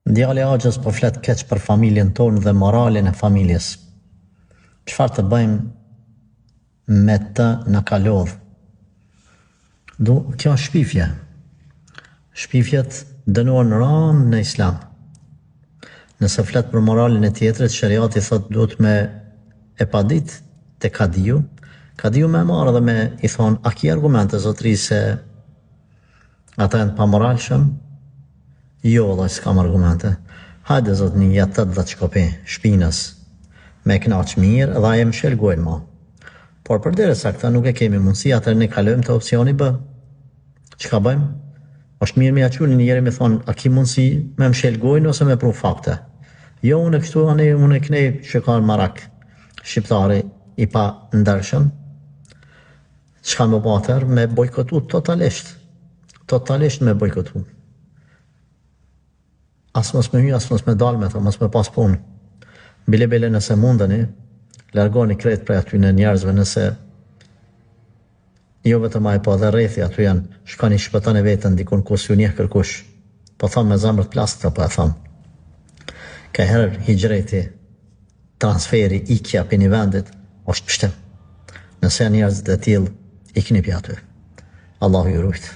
Djali Axhës po flet keq për familjen tonë dhe moralin e familjes. Çfarë të bëjmë me të në kalodh? Kjo është shpifje. Shpifjet dënohen rënd në islam. Nëse flet për moralin e tjetrit, shariati thot duhet me e padit te kadiu. Kadiu me marrë dhe me i thonë, a ki argumente zotri se ata janë pa moralshëm? Jo, dhe s'kam argumente. Hajde zot një jetët dhe të shkopi, shpinës, me knaq mirë dhe aje më shelgojnë ma. Por për dire sa këta nuk e kemi mundësi, atër ne kalojmë të opcioni B. Çka bëjmë? Është mirë me aqullin njeri me thonë, a ki mundësi me më shelgojnë ose me pru fakte? Jo, unë e kështu, unë e knej që ka në marak, shqiptari i pa ndërshëm, çka më batër me bojkotu totalisht. Totalisht me bojkotu. As mos me hy, as mos me dalë me ta, mos me pas punë. Bile nëse mundeni, largoni krejt prej aty në njerëzve, nëse jo vetëm ai, po dhe rrethi aty janë, shkoni shpëtoni veten dikun ku s'ju njeh kërkush. Po thon me zemër të plastra, po e thon. Ka herë hijreti, transferi, ikja për një vendit, është pështem. Nëse janë njerëz të tillë, ikni pi aty. Allahu ju rujt.